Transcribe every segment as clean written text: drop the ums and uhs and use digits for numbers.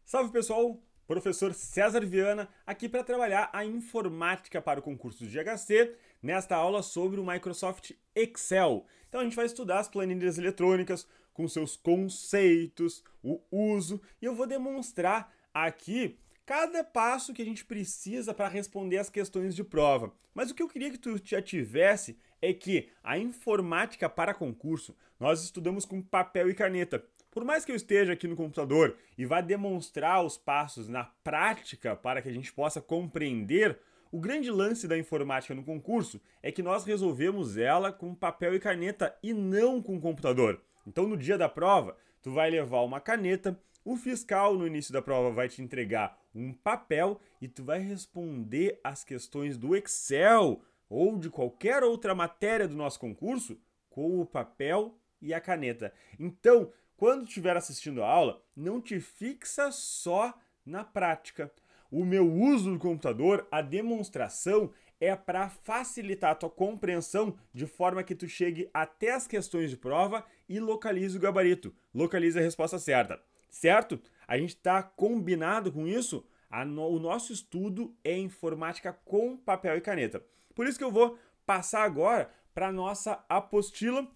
Salve pessoal, professor César Viana aqui para trabalhar a informática para o concurso de GHC nesta aula sobre o Microsoft Excel. Então a gente vai estudar as planilhas eletrônicas com seus conceitos, o uso e eu vou demonstrar aqui cada passo que a gente precisa para responder as questões de prova. Mas o que eu queria que tu já tivesse é que a informática para concurso nós estudamos com papel e caneta. Por mais que eu esteja aqui no computador e vá demonstrar os passos na prática para que a gente possa compreender, o grande lance da informática no concurso é que nós resolvemos ela com papel e caneta e não com computador. Então no dia da prova, tu vai levar uma caneta, o fiscal no início da prova vai te entregar um papel e tu vai responder as questões do Excel ou de qualquer outra matéria do nosso concurso com o papel e a caneta. Então, quando estiver assistindo a aula, não te fixa só na prática. O meu uso do computador, a demonstração, é para facilitar a tua compreensão de forma que tu chegue até as questões de prova e localize o gabarito, localize a resposta certa. Certo? A gente está combinado com isso? O nosso estudo é informática com papel e caneta. Por isso que eu vou passar agora para a nossa apostila,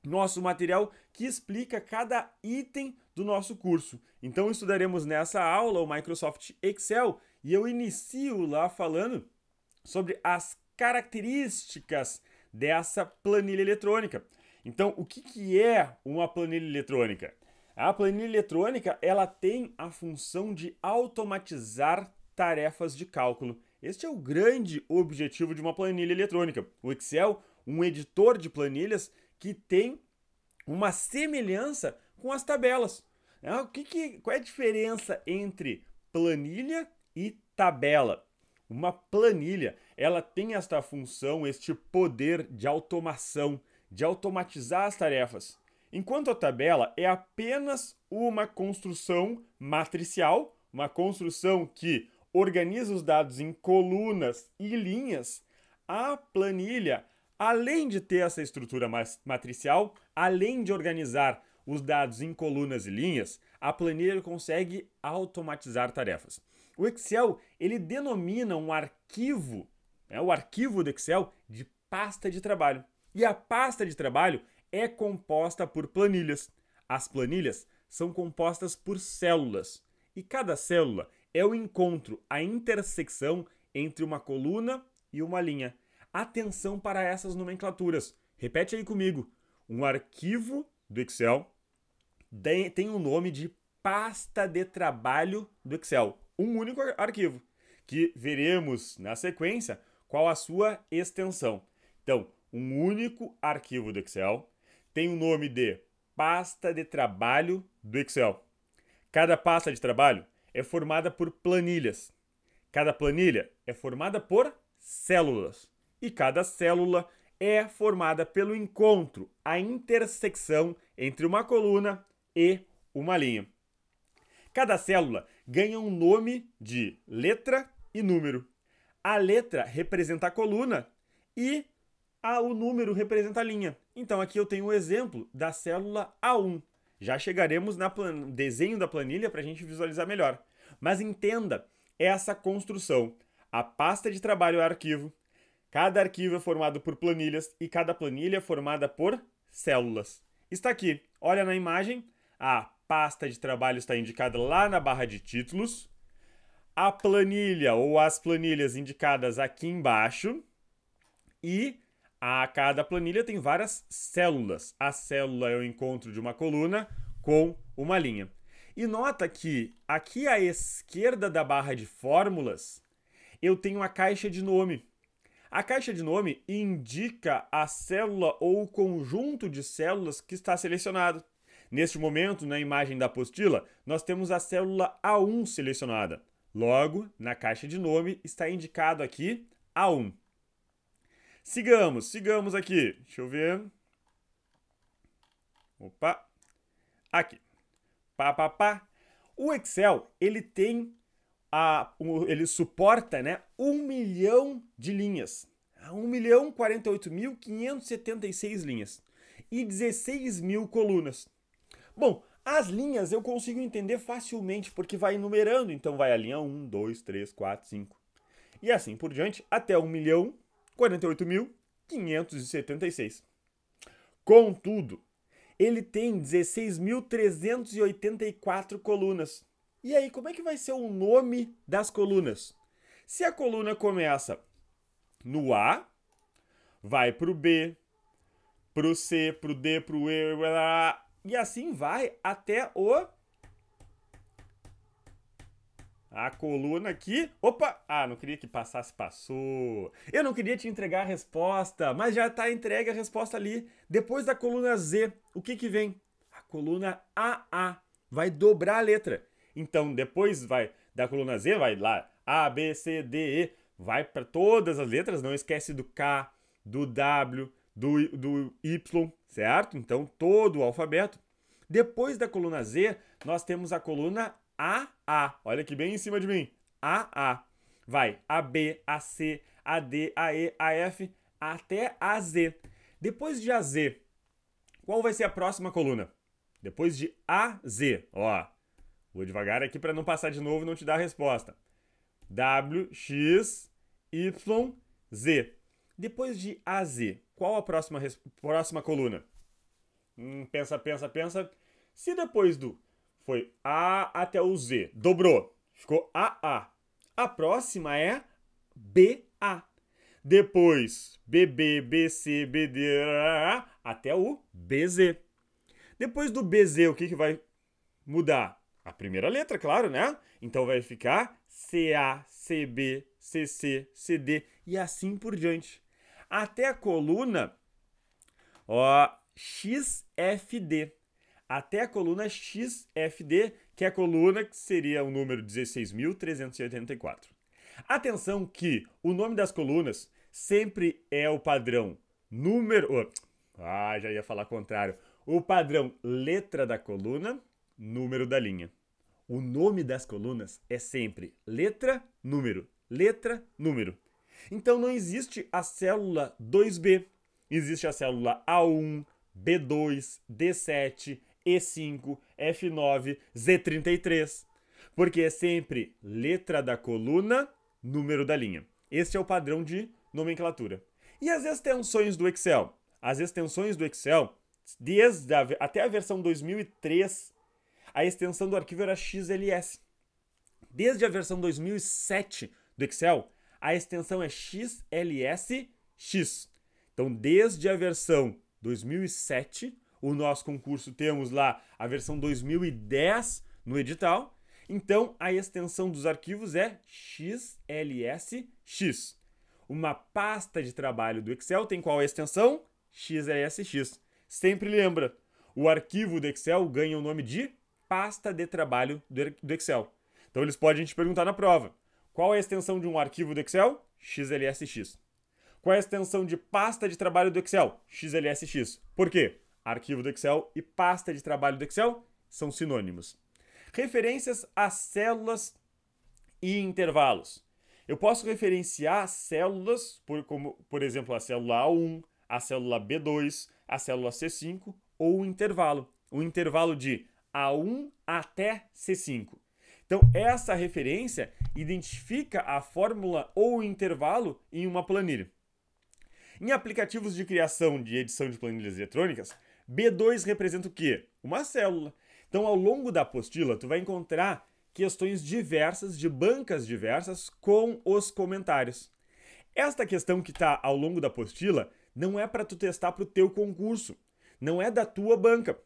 nosso material que explica cada item do nosso curso. Então estudaremos nessa aula o Microsoft Excel e eu inicio lá falando sobre as características dessa planilha eletrônica. Então, o que é uma planilha eletrônica? A planilha eletrônica ela tem a função de automatizar tarefas de cálculo. Este é o grande objetivo de uma planilha eletrônica. O Excel, um editor de planilhas que tem uma semelhança com as tabelas. Qual é a diferença entre planilha e tabela? Uma planilha, ela tem esta função, este poder de automação, de automatizar as tarefas. Enquanto a tabela é apenas uma construção matricial, uma construção que organiza os dados em colunas e linhas, a planilha, além de ter essa estrutura matricial, além de organizar os dados em colunas e linhas, a planilha consegue automatizar tarefas. O Excel, ele denomina um arquivo, o arquivo do Excel, de pasta de trabalho. E a pasta de trabalho é composta por planilhas. As planilhas são compostas por células. E cada célula é o encontro, a intersecção entre uma coluna e uma linha. Atenção para essas nomenclaturas. Repete aí comigo. Um arquivo do Excel tem o nome de pasta de trabalho do Excel. Um único arquivo, que veremos na sequência qual a sua extensão. Então, um único arquivo do Excel tem o nome de pasta de trabalho do Excel. Cada pasta de trabalho é formada por planilhas. Cada planilha é formada por células. E cada célula é formada pelo encontro, a intersecção entre uma coluna e uma linha. Cada célula ganha um nome de letra e número. A letra representa a coluna e o número representa a linha. Então aqui eu tenho um exemplo da célula A1. Já chegaremos no desenho da planilha para a gente visualizar melhor. Mas entenda essa construção. A pasta de trabalho é arquivo. Cada arquivo é formado por planilhas e cada planilha é formada por células. Está aqui, olha na imagem, a pasta de trabalho está indicada lá na barra de títulos. A planilha ou as planilhas indicadas aqui embaixo. E cada planilha tem várias células. A célula é o encontro de uma coluna com uma linha. E nota que aqui à esquerda da barra de fórmulas, eu tenho a caixa de nome. A caixa de nome indica a célula ou o conjunto de células que está selecionado. Neste momento, na imagem da apostila, nós temos a célula A1 selecionada. Logo, na caixa de nome está indicado aqui A1. Sigamos aqui. Deixa eu ver. Opa. Aqui. O Excel, ele tem ele suporta, 1 milhão de linhas. 1.048.576 linhas. E 16 mil colunas. Bom, As linhas eu consigo entender facilmente porque vai numerando, então vai a linha 1, 2, 3, 4, 5. E assim por diante até 1.048.576. Contudo, ele tem 16.384 colunas. E aí, como é que vai ser o nome das colunas? Se a coluna começa no A, vai para o B, para o C, para o D, para o E, e assim vai até a coluna aqui. Opa! Ah, não queria que passasse, passou. Eu não queria te entregar a resposta, mas já está entregue a resposta ali. Depois da coluna Z, o que vem? A coluna AA. Vai dobrar a letra. Então, depois vai da coluna Z, vai lá A, B, C, D, E. Vai para todas as letras, não esquece do K, do W, do Y, certo? Então, todo o alfabeto. Depois da coluna Z, nós temos a coluna AA. Olha aqui bem em cima de mim. AA. Vai AB, AC, AD, AE, AF, até AZ. Depois de AZ, qual vai ser a próxima coluna? Depois de AZ, ó. Vou devagar aqui para não passar de novo e não te dar a resposta. W, X, Y, Z. Depois de AZ, qual a próxima coluna? Pensa, pensa, pensa. Se depois do foi A até o Z, dobrou, ficou AA. A próxima é BA. Depois BB, BC, BD, até o BZ. Depois do BZ, o que vai mudar? A primeira letra, claro, né? Então vai ficar CA, CB, CC, CD e assim por diante. Até a coluna XFD. Até a coluna XFD, que é a coluna que seria o número 16.384. Atenção que o nome das colunas sempre é o padrão número... já ia falar contrário. O padrão letra da coluna, número da linha. O nome das colunas é sempre letra, número. Letra, número. Então não existe a célula 2B. Existe a célula A1, B2, D7, E5, F9, Z33. Porque é sempre letra da coluna, número da linha. Este é o padrão de nomenclatura. E as extensões do Excel? As extensões do Excel, até a versão 2003, a extensão do arquivo era XLS. Desde a versão 2007 do Excel, a extensão é XLSX. Então, desde a versão 2007, o nosso concurso temos lá a versão 2010 no edital. Então, a extensão dos arquivos é XLSX. Uma pasta de trabalho do Excel tem qual extensão? XLSX. Sempre lembra, o arquivo do Excel ganha o nome de pasta de trabalho do Excel. Então, eles podem te perguntar na prova. Qual é a extensão de um arquivo do Excel? XLSX. Qual é a extensão de pasta de trabalho do Excel? XLSX. Por quê? Arquivo do Excel e pasta de trabalho do Excel são sinônimos. Referências a células e intervalos. Eu posso referenciar células, como, por exemplo, a célula A1, a célula B2, a célula C5 ou o intervalo. O intervalo de A1 até C5. Então, essa referência identifica a fórmula ou o intervalo em uma planilha. Em aplicativos de criação de edição de planilhas eletrônicas, B2 representa o quê? Uma célula. Então, ao longo da apostila, tu vai encontrar questões diversas, de bancas diversas, com os comentários. Esta questão que está ao longo da apostila não é para tu testar para o teu concurso, não é da tua banca.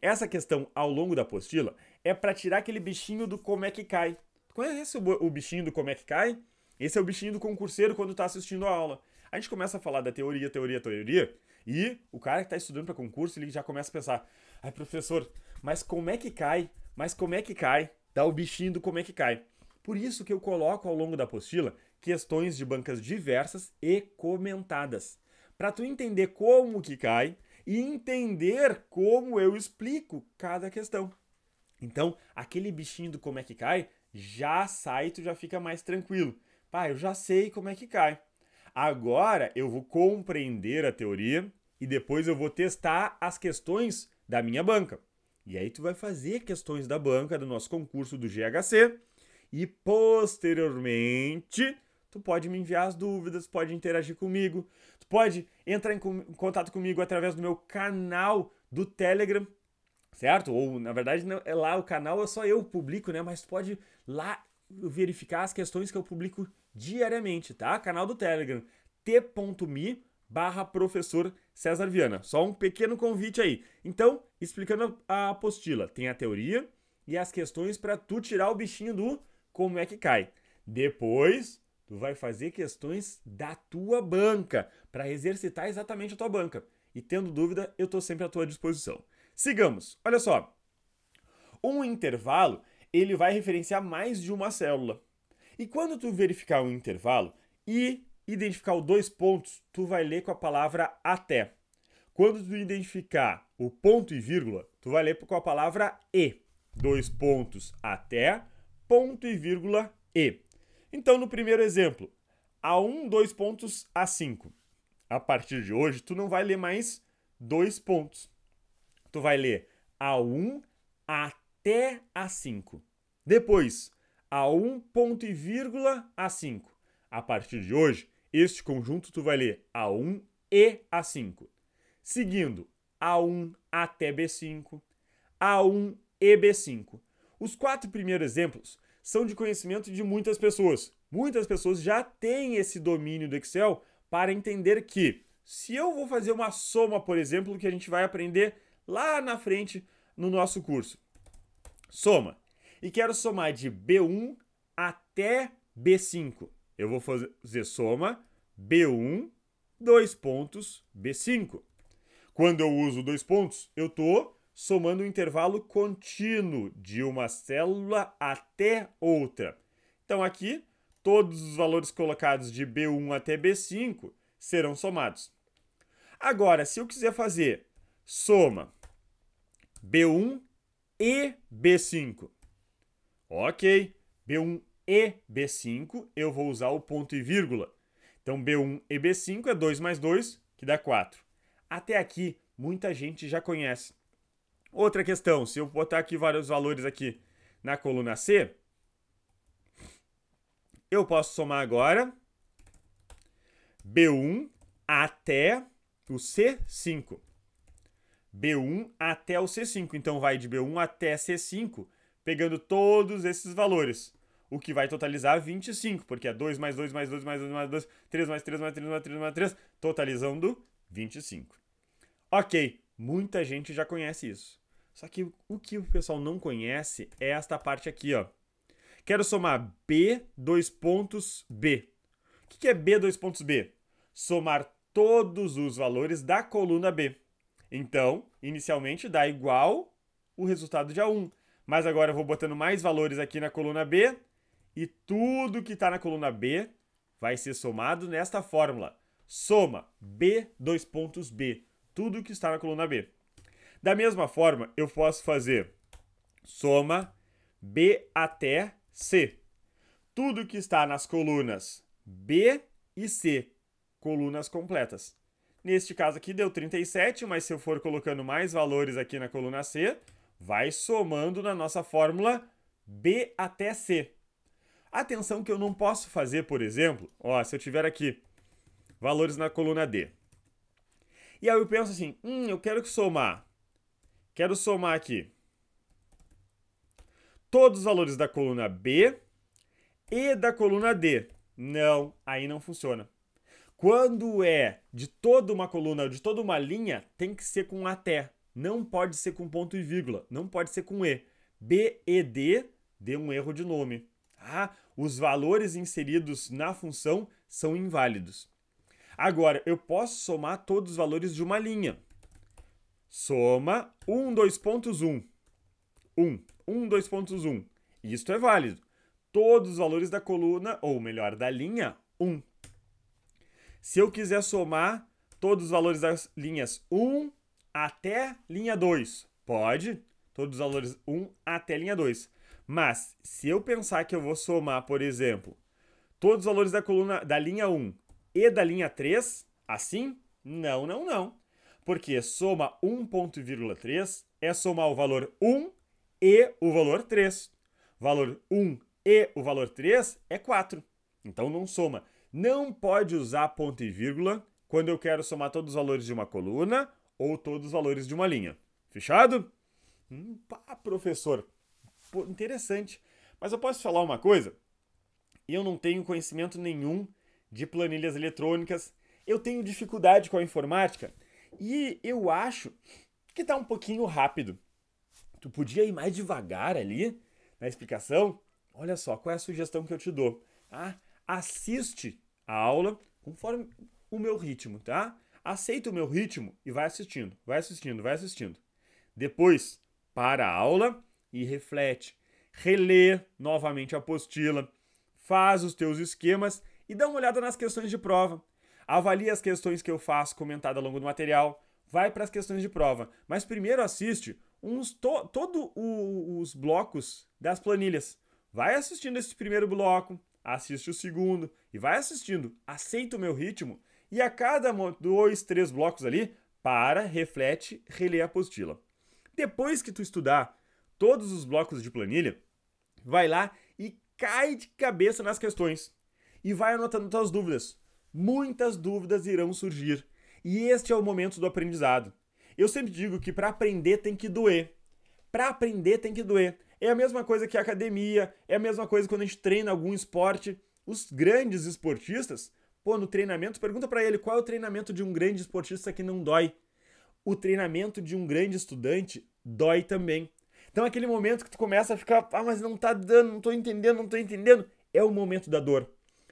Essa questão ao longo da apostila é para tirar aquele bichinho do como é que cai. Tu conhece o bichinho do como é que cai? Esse é o bichinho do concurseiro quando está assistindo a aula. A gente começa a falar da teoria, e o cara que está estudando para concurso, ele já começa a pensar: ai, professor, mas como é que cai? Mas como é que cai? Dá o bichinho do como é que cai. Por isso que eu coloco ao longo da apostila questões de bancas diversas e comentadas. Para tu entender como que cai e entender como eu explico cada questão. Então, aquele bichinho do como é que cai, já sai, tu já fica mais tranquilo. Pá, eu já sei como é que cai. Agora eu vou compreender a teoria e depois eu vou testar as questões da minha banca. E aí tu vai fazer questões da banca do nosso concurso do GHC e posteriormente tu pode me enviar as dúvidas, pode interagir comigo, tu pode entrar em contato comigo através do meu canal do Telegram, certo? Ou, na verdade, não, é lá o canal, é só eu publico, né? Mas tu pode lá verificar as questões que eu publico diariamente, tá? Canal do Telegram, t.me/professor César Viana. Só um pequeno convite aí. Então, explicando a apostila, tem a teoria e as questões para tu tirar o bichinho do como é que cai. Depois, tu vai fazer questões da tua banca, para exercitar exatamente a tua banca. E tendo dúvida, eu estou sempre à tua disposição. Sigamos. Olha só. Um intervalo, ele vai referenciar mais de uma célula. E quando tu verificar um intervalo e identificar os 2 pontos, tu vai ler com a palavra até. Quando tu identificar o ponto e vírgula, tu vai ler com a palavra e. 2 pontos até, ponto e vírgula e. Então, no primeiro exemplo, A1, 2 pontos, A5. A partir de hoje, tu não vai ler mais 2 pontos. Tu vai ler A1 até A5. Depois, A1, ponto e vírgula, A5. A partir de hoje, este conjunto tu vai ler A1 e A5. Seguindo, A1 até B5, A1 e B5. Os 4 primeiros exemplos são de conhecimento de muitas pessoas. Muitas pessoas já têm esse domínio do Excel para entender que, se eu vou fazer uma soma, por exemplo, que a gente vai aprender lá na frente no nosso curso. Soma. E quero somar de B1 até B5. Eu vou fazer soma B1, 2 pontos, B5. Quando eu uso 2 pontos, eu estou somando um intervalo contínuo de uma célula até outra. Então aqui, todos os valores colocados de B1 até B5 serão somados. Agora, se eu quiser fazer soma B1 e B5, ok, B1 e B5, eu vou usar o ponto e vírgula. Então, B1 e B5 é 2 mais 2, que dá 4. Até aqui, muita gente já conhece. Outra questão, se eu botar aqui vários valores aqui na coluna C, eu posso somar agora B1 até o C5. B1 até o C5. Então, vai de B1 até C5, pegando todos esses valores. O que vai totalizar 25, porque é 2 mais 2 mais 2 mais 2 mais 2, 3 mais 3 mais 3 mais 3 mais 3, totalizando 25. Ok, muita gente já conhece isso. Só que o que o pessoal não conhece é esta parte aqui, ó. Quero somar B, 2 pontos, B. O que é B, 2 pontos, B? Somar todos os valores da coluna B. Então, inicialmente dá igual o resultado de A1. Mas agora eu vou botando mais valores aqui na coluna B e tudo que está na coluna B vai ser somado nesta fórmula. Soma B, 2 pontos, B. Tudo que está na coluna B. Da mesma forma, eu posso fazer soma B até C. Tudo que está nas colunas B e C, colunas completas. Neste caso aqui deu 37, mas se eu for colocando mais valores aqui na coluna C, vai somando na nossa fórmula B até C. Atenção que eu não posso fazer, por exemplo, ó, se eu tiver aqui valores na coluna D. E aí eu penso assim, eu quero somar aqui todos os valores da coluna B e da coluna D. Não, aí não funciona. Quando é de toda uma coluna ou de toda uma linha, tem que ser com até. Não pode ser com ponto e vírgula, não pode ser com E. B e D deu um erro de nome. Os valores inseridos na função são inválidos. Agora, eu posso somar todos os valores de uma linha. Soma 1, 2 pontos, 1. 1, 2 pontos, 1. Isto é válido. Todos os valores da coluna, ou melhor, da linha, 1. Se eu quiser somar todos os valores das linhas 1 até linha 2, pode. Todos os valores 1 até linha 2. Mas, se eu pensar que eu vou somar, por exemplo, todos os valores da coluna da linha 1 e da linha 3, assim, não. Porque soma 1,3 é somar o valor 1 e o valor 3. Valor 1 e o valor 3 é 4. Então não soma. Não pode usar ponto e vírgula quando eu quero somar todos os valores de uma coluna ou todos os valores de uma linha. Fechado? Professor, pô, interessante. Mas eu posso falar uma coisa? Eu não tenho conhecimento nenhum de planilhas eletrônicas. Eu tenho dificuldade com a informática. E eu acho que tá um pouquinho rápido. Tu podia ir mais devagar ali na explicação? Olha só, qual é a sugestão que eu te dou? Assiste a aula conforme o meu ritmo, tá? Aceita o meu ritmo e vai assistindo, vai assistindo, vai assistindo. Depois, para a aula e reflete. Relê novamente a apostila, faz os teus esquemas e dá uma olhada nas questões de prova. Avalia as questões que eu faço comentada ao longo do material, vai para as questões de prova. Mas primeiro assiste todos os blocos das planilhas. Vai assistindo esse primeiro bloco, assiste o segundo e vai assistindo. Aceita o meu ritmo e a cada 2, 3 blocos ali, para, reflete, relê a apostila. Depois que tu estudar todos os blocos de planilha, vai lá e cai de cabeça nas questões. E vai anotando tuas dúvidas. Muitas dúvidas irão surgir. E este é o momento do aprendizado. Eu sempre digo que para aprender tem que doer. Para aprender tem que doer. É a mesma coisa que a academia, é a mesma coisa quando a gente treina algum esporte. Os grandes esportistas, no treinamento, pergunta para ele qual é o treinamento de um grande esportista que não dói. O treinamento de um grande estudante dói também. Então aquele momento que tu começa a ficar, mas não tá dando, não tô entendendo, é o momento da dor.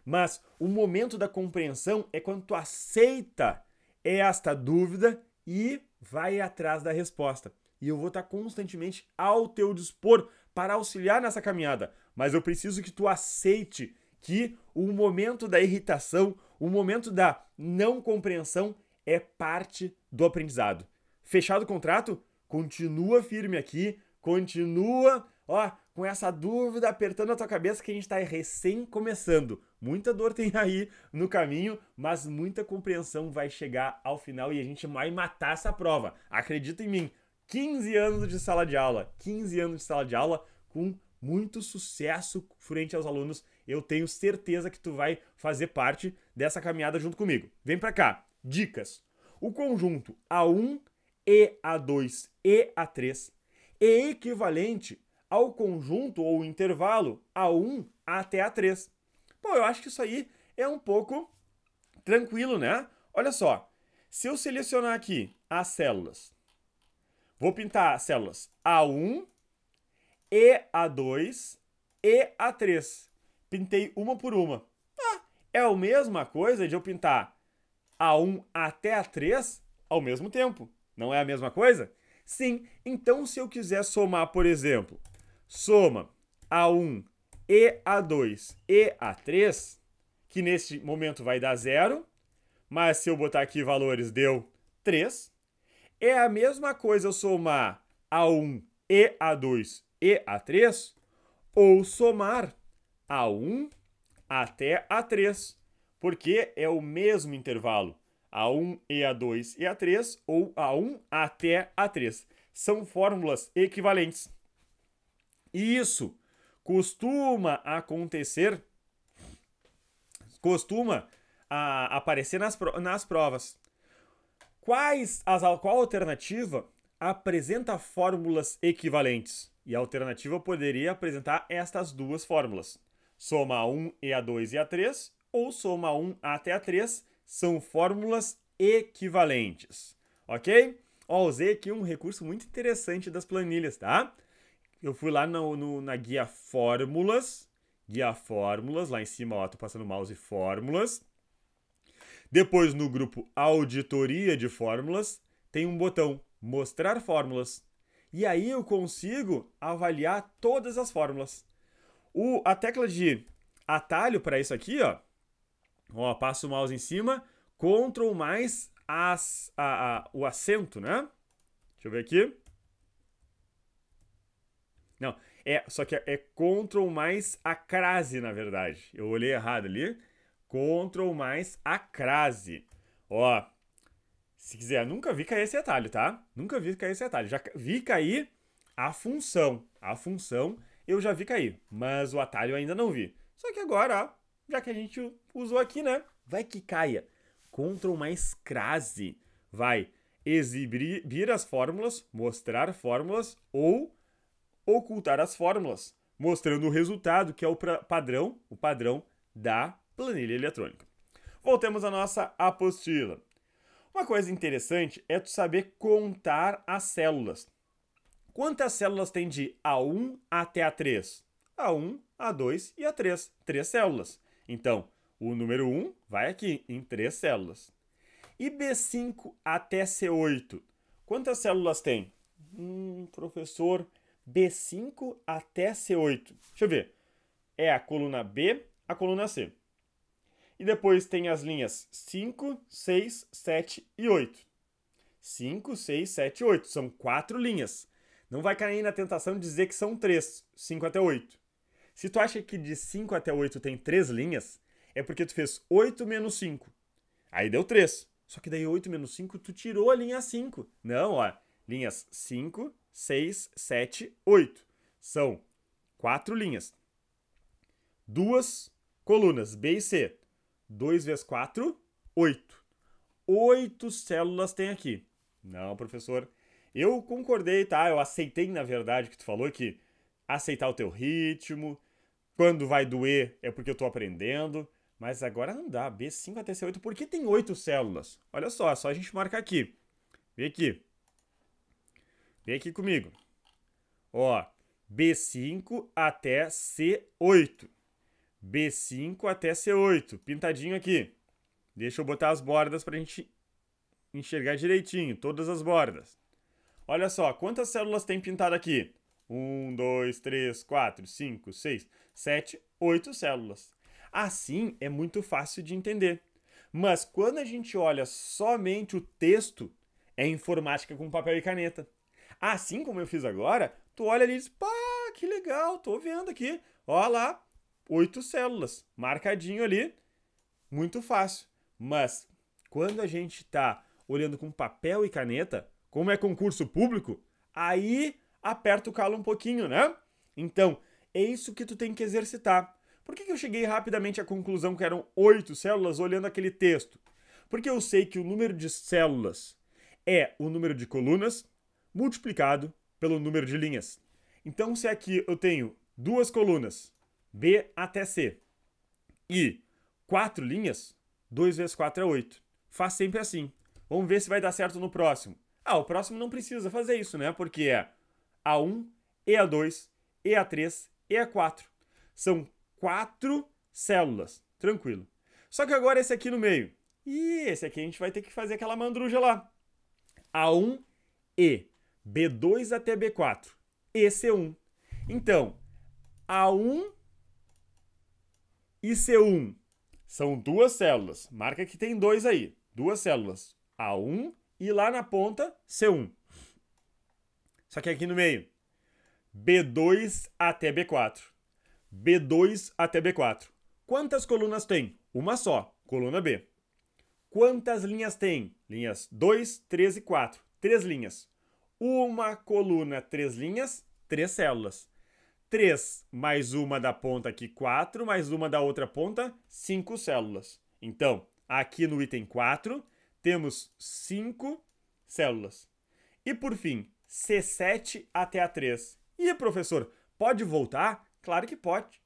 Mas o momento da compreensão é quando tu aceita esta dúvida e vai atrás da resposta. E eu vou estar constantemente ao teu dispor para auxiliar nessa caminhada. Mas eu preciso que tu aceite que o momento da irritação, o momento da não compreensão é parte do aprendizado. Fechado o contrato? Continua firme aqui, continua, com essa dúvida apertando a tua cabeça que a gente está recém começando. Muita dor tem aí no caminho, mas muita compreensão vai chegar ao final e a gente vai matar essa prova. Acredita em mim. 15 anos de sala de aula, 15 anos de sala de aula com muito sucesso frente aos alunos. Eu tenho certeza que tu vai fazer parte dessa caminhada junto comigo. Vem pra cá. Dicas. O conjunto A1, e A2 e A3 é equivalente ao conjunto ou intervalo A1 até A3. Eu acho que isso aí é um pouco tranquilo, né? Olha só, se eu selecionar aqui as células, vou pintar as células A1, e A2 e A3. Pintei uma por uma. É a mesma coisa de eu pintar A1 até A3 ao mesmo tempo. Não é a mesma coisa? Sim, então se eu quiser somar, por exemplo, soma A1 e A2 e A3, que neste momento vai dar 0, mas se eu botar aqui valores deu 3, é a mesma coisa eu somar A1 e A2 e A3 ou somar A1 até A3, porque é o mesmo intervalo. A1 e A2 e A3 ou A1 até A3. São fórmulas equivalentes. E isso costuma acontecer, aparecer nas provas. Qual alternativa apresenta fórmulas equivalentes? E a alternativa poderia apresentar estas duas fórmulas. Soma A1 e A2 e A3 ou soma A1 até A3 são fórmulas equivalentes. Ok? Usei aqui um recurso muito interessante das planilhas, tá? Eu fui lá na guia Fórmulas. Guia Fórmulas, lá em cima, tô passando o mouse Fórmulas. Depois, no grupo Auditoria de Fórmulas, tem um botão Mostrar Fórmulas. E aí eu consigo avaliar todas as fórmulas. A tecla de atalho para isso aqui, passo o mouse em cima, Ctrl mais o acento, né? Deixa eu ver aqui. Não, só que é Ctrl mais a crase, na verdade. Eu olhei errado ali. Ctrl mais a crase. Se quiser, nunca vi cair esse atalho, tá? Nunca vi cair esse atalho. Já vi cair a função. A função eu já vi cair, mas o atalho eu ainda não vi. Só que agora, ó, já que a gente usou aqui, né? Vai que caia. Ctrl mais crase. Vai exibir as fórmulas, mostrar fórmulas ou ocultar as fórmulas, mostrando o resultado, que é o padrão da planilha eletrônica. Voltemos à nossa apostila. Uma coisa interessante é tu saber contar as células. Quantas células tem de A1 até A3? A1, A2 e A3. 3 células. Então, o número 1 vai aqui, em 3 células. E B5 até C8? Quantas células tem? Professor, B5 até C8. Deixa eu ver. É a coluna B, a coluna C. E depois tem as linhas 5, 6, 7 e 8. 5, 6, 7 e 8. São 4 linhas. Não vai cair na tentação de dizer que são 3, 5 até 8. Se tu acha que de 5 até 8 tem 3 linhas, é porque tu fez 8 menos 5. Aí deu 3. Só que daí 8 menos 5, tu tirou a linha 5. Não, ó. Linhas 5, 6, 7, 8. São 4 linhas. 2 colunas, B e C. 2 vezes 4, 8. 8 células tem aqui. Não, professor. Eu concordei, tá? Eu aceitei, na verdade, que tu falou que aceitar o teu ritmo. Quando vai doer é porque eu tô aprendendo. Mas agora não dá. B5 até C8. Por que tem 8 células? Olha só, é só a gente marcar aqui. Vem aqui. Vem aqui comigo. Ó, B5 até C8. B5 até C8. Pintadinho aqui. Deixa eu botar as bordas pra gente enxergar direitinho. Todas as bordas. Olha só, quantas células tem pintado aqui? 1, 2, 3, 4, 5, 6, 7, 8 células. Assim é muito fácil de entender. Mas quando a gente olha somente o texto, é informática com papel e caneta. Assim como eu fiz agora, tu olha ali e diz, pá, que legal, tô vendo aqui. Olha lá, 8 células, marcadinho ali, muito fácil. Mas quando a gente tá olhando com papel e caneta, como é concurso público, aí aperta o calo um pouquinho, né? Então, é isso que tu tem que exercitar. Por que eu cheguei rapidamente à conclusão que eram 8 células olhando aquele texto? Porque eu sei que o número de células é o número de colunas multiplicado pelo número de linhas. Então, se aqui eu tenho 2 colunas, B até C, e 4 linhas, 2 vezes 4 é 8. Faz sempre assim. Vamos ver se vai dar certo no próximo. O próximo não precisa fazer isso, né? Porque é A1, EA2, EA3, EA4. São 4 células. Tranquilo. Só que agora esse aqui no meio. E esse aqui a gente vai ter que fazer aquela mandruja lá. A1, E. B2 até B4. E C1. Então, A1 e C1 são 2 células. Marca que tem 2 aí. 2 células. A1 e lá na ponta, C1. Só que aqui no meio, B2 até B4. B2 até B4. Quantas colunas tem? Uma só, coluna B. Quantas linhas tem? Linhas 2, 3 e 4. 3 linhas. Uma coluna, 3 linhas, 3 células. 3 mais uma da ponta aqui, 4, mais uma da outra ponta, 5 células. Então, aqui no item 4, temos 5 células. E por fim, C7 até A3. E professor, pode voltar? Claro que pode.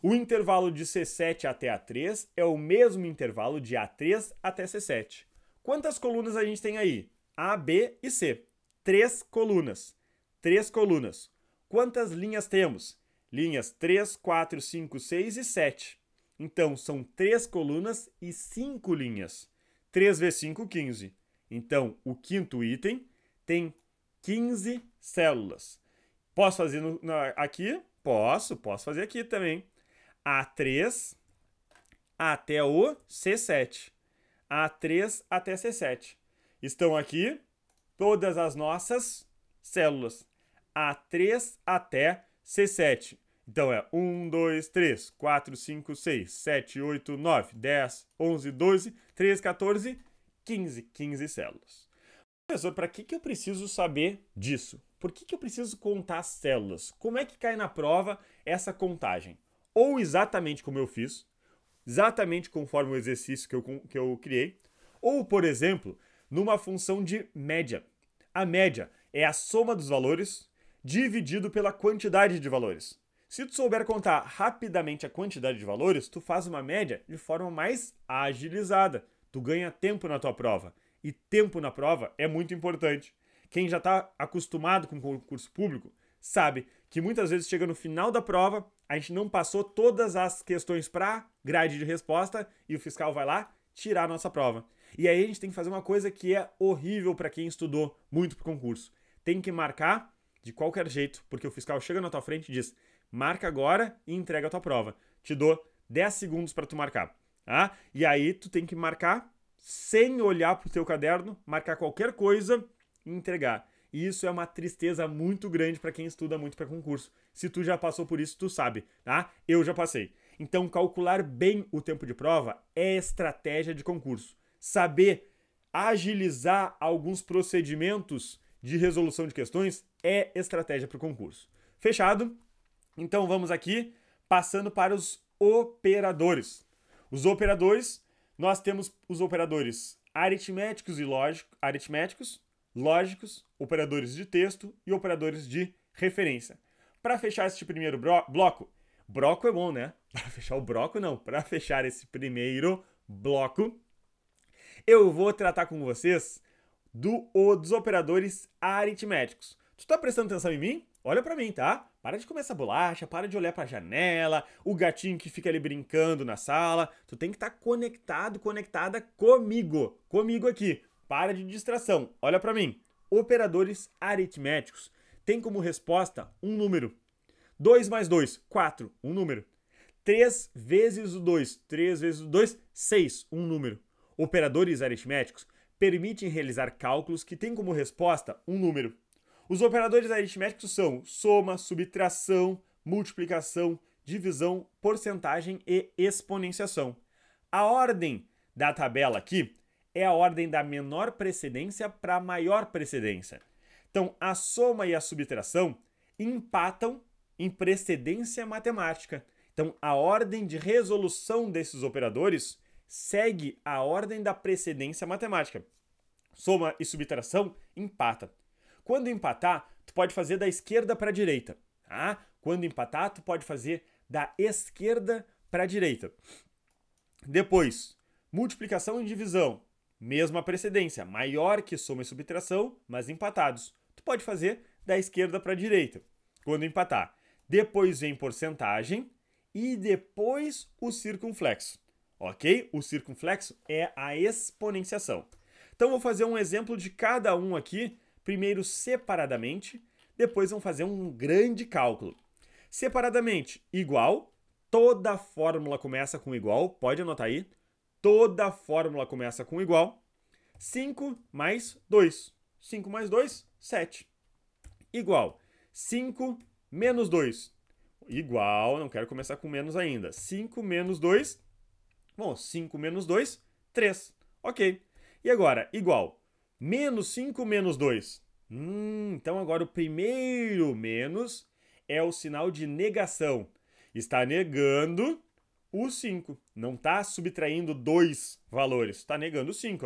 O intervalo de C7 até A3 é o mesmo intervalo de A3 até C7. Quantas colunas a gente tem aí? A, B e C. 3 colunas. 3 colunas. Quantas linhas temos? Linhas 3, 4, 5, 6 e 7. Então, são 3 colunas e 5 linhas. 3 vezes 5, 15. Então, o quinto item tem 15 células. Posso fazer aqui? Posso fazer aqui também. A3 até o C7. A3 até C7. Estão aqui todas as nossas células. A3 até C7. Então é 1, 2, 3, 4, 5, 6, 7, 8, 9, 10, 11, 12, 13, 14, 15 células. Professor, para que eu preciso saber disso? Por que eu preciso contar células? Como é que cai na prova essa contagem? Ou exatamente como eu fiz, exatamente conforme o exercício que eu criei, ou, por exemplo, numa função de média. A média é a soma dos valores dividido pela quantidade de valores. Se tu souber contar rapidamente a quantidade de valores, tu faz uma média de forma mais agilizada. Tu ganha tempo na tua prova. E tempo na prova é muito importante. Quem já está acostumado com concurso público sabe que muitas vezes chega no final da prova, a gente não passou todas as questões para grade de resposta e o fiscal vai lá tirar a nossa prova. E aí a gente tem que fazer uma coisa que é horrível para quem estudou muito para o concurso. Tem que marcar de qualquer jeito, porque o fiscal chega na tua frente e diz: marca agora e entrega a tua prova. Te dou 10 segundos para tu marcar. Tá? E aí tu tem que marcar sem olhar pro teu caderno, marcar qualquer coisa e entregar. E isso é uma tristeza muito grande para quem estuda muito para concurso. Se tu já passou por isso, tu sabe, tá? Eu já passei. Então, calcular bem o tempo de prova é estratégia de concurso. Saber agilizar alguns procedimentos de resolução de questões é estratégia para o concurso. Fechado? Então, vamos aqui passando para os operadores. Os operadores, nós temos os operadores aritméticos e lógicos, operadores de texto e operadores de referência. Para fechar este primeiro bloco é bom, né? Para fechar o bloco, não. Para fechar esse primeiro bloco, eu vou tratar com vocês dos operadores aritméticos. Tu tá prestando atenção em mim? Olha para mim, tá? Para de comer essa bolacha, para de olhar para a janela, o gatinho que fica ali brincando na sala. Tu tem que estar conectada comigo aqui. Para de distração. Olha para mim. Operadores aritméticos têm como resposta um número. 2 mais 2, 4, um número. 3 vezes o 2, 3 vezes o 2, 6, um número. Operadores aritméticos permitem realizar cálculos que têm como resposta um número. Os operadores aritméticos são soma, subtração, multiplicação, divisão, porcentagem e exponenciação. A ordem da tabela aqui é a ordem da menor precedência para a maior precedência. Então, a soma e a subtração empatam em precedência matemática. Então, a ordem de resolução desses operadores segue a ordem da precedência matemática. Soma e subtração empata. Quando empatar, tu pode fazer da esquerda para a direita. Tá? Quando empatar, tu pode fazer da esquerda para a direita. Depois, multiplicação e divisão. Mesma precedência, maior que soma e subtração, mas empatados. Tu pode fazer da esquerda para a direita, quando empatar. Depois vem porcentagem e depois o circunflexo. Ok? O circunflexo é a exponenciação. Então, vou fazer um exemplo de cada um aqui, primeiro separadamente, depois vamos fazer um grande cálculo. Separadamente, igual, toda fórmula começa com igual, pode anotar aí. Toda fórmula começa com igual. 5 mais 2. 5 mais 2, 7. Igual. 5 menos 2. Igual, não quero começar com menos ainda. 5 menos 2. Bom, 5 menos 2, 3. Ok. E agora, igual. Menos 5 menos 2. Então agora o primeiro menos é o sinal de negação. Está negando o 5. Não está subtraindo dois valores. Está negando o 5.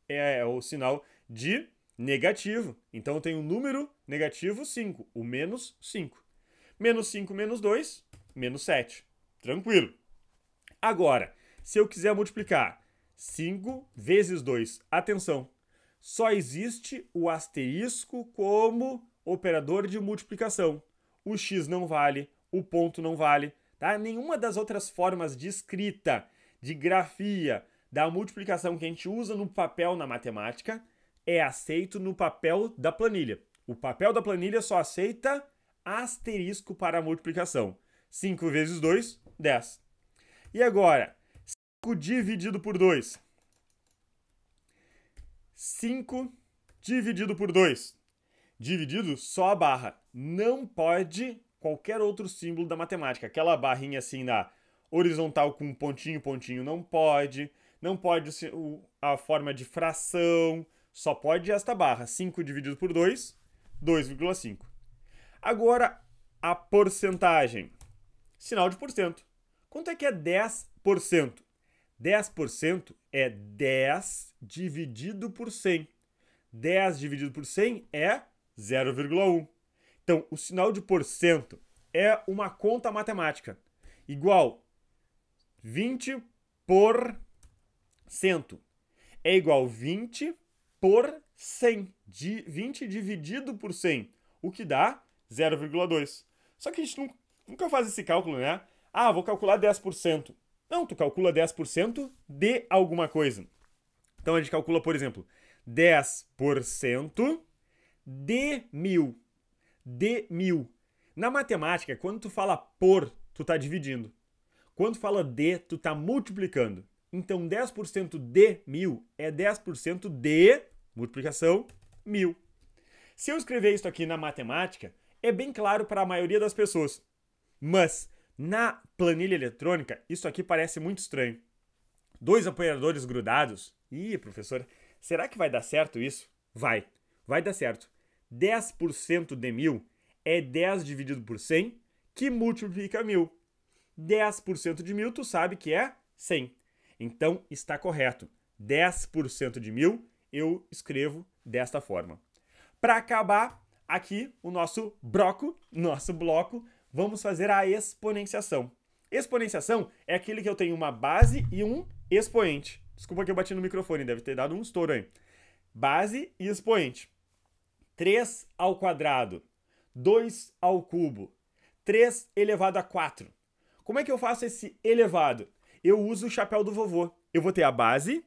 É o sinal de negativo. Então eu tenho um número negativo 5. O menos 5. Menos 5 menos 2, menos 7. Tranquilo. Agora, se eu quiser multiplicar 5 vezes 2, atenção, só existe o asterisco como operador de multiplicação. O x não vale, o ponto não vale. Tá? Nenhuma das outras formas de escrita, de grafia, da multiplicação que a gente usa no papel na matemática é aceito no papel da planilha. O papel da planilha só aceita asterisco para a multiplicação. 5 vezes 2, 10. E agora, 5 dividido por 2. 5 dividido por 2. Dividido só a barra. Não pode qualquer outro símbolo da matemática. Aquela barrinha assim na horizontal com pontinho, pontinho não pode. não pode ser a forma de fração, só pode esta barra, 5 dividido por 2, 2,5. Agora, a porcentagem, sinal de porcento. Quanto é que é 10%? 10% é 10 dividido por 100. 10 dividido por 100 é 0,1. Então, o sinal de porcento é uma conta matemática. Igual 20 por 100 é igual 20 por 100. 20 dividido por 100, o que dá 0,2. Só que a gente nunca faz esse cálculo, né? Ah, vou calcular 10%. Não, tu calcula 10% de alguma coisa. Então a gente calcula, por exemplo, 10% de 1000. De 1000. Na matemática, quando tu fala por, tu tá dividindo. Quando tu fala de, tu tá multiplicando. Então 10% de 1000 é 10% de multiplicação 1000. Se eu escrever isso aqui na matemática, é bem claro para a maioria das pessoas. Mas na planilha eletrônica, isso aqui parece muito estranho. 2 apoiadores grudados. Ih, professor, será que vai dar certo isso? Vai dar certo. 10% de 1000 é 10 dividido por 100, que multiplica 1000. 10% de 1000, tu sabe que é 100. Então, está correto. 10% de 1000, eu escrevo desta forma. Para acabar aqui o nosso bloco, vamos fazer a exponenciação. Exponenciação é aquele que eu tenho uma base e um expoente. Desculpa que eu bati no microfone, deve ter dado um estouro aí. Base e expoente. 3 ao quadrado, 2 ao cubo, 3 elevado a 4. Como é que eu faço esse elevado? Eu uso o chapéu do vovô. Eu vou ter a base,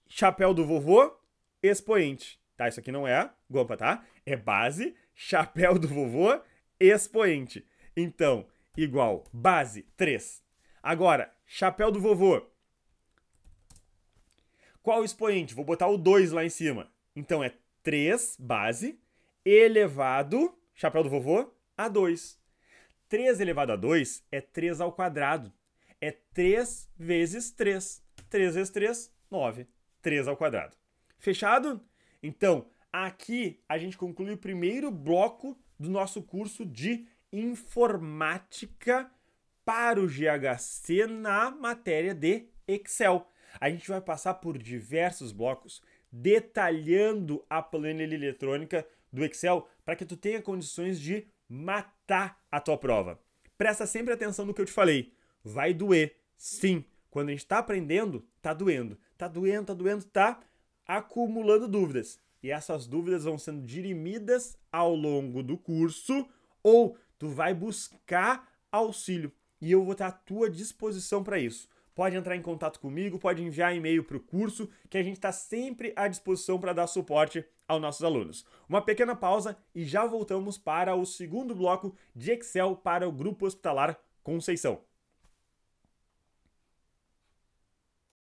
chapéu do vovô, expoente. Tá, isso aqui não é guampa, tá? É base, chapéu do vovô, expoente. Então, igual base, 3. Agora, chapéu do vovô. Qual o expoente? Vou botar o 2 lá em cima. Então, é 3, base, elevado, chapéu do vovô, a 2. 3 elevado a 2 é 3 ao quadrado. É 3 vezes 3. 3 vezes 3, 9. 3 ao quadrado. Fechado? Então, aqui a gente conclui o primeiro bloco do nosso curso de informática para o GHC na matéria de Excel. A gente vai passar por diversos blocos detalhando a planilha eletrônica do Excel para que tu tenha condições de matar a tua prova. Presta sempre atenção no que eu te falei. Vai doer, sim. Quando a gente está aprendendo, tá doendo. Tá doendo, tá acumulando dúvidas. E essas dúvidas vão sendo dirimidas ao longo do curso ou tu vai buscar auxílio. E eu vou estar à tua disposição para isso. Pode entrar em contato comigo, pode enviar e-mail para o curso, que a gente está sempre à disposição para dar suporte aos nossos alunos. Uma pequena pausa e já voltamos para o segundo bloco de Excel para o Grupo Hospitalar Conceição.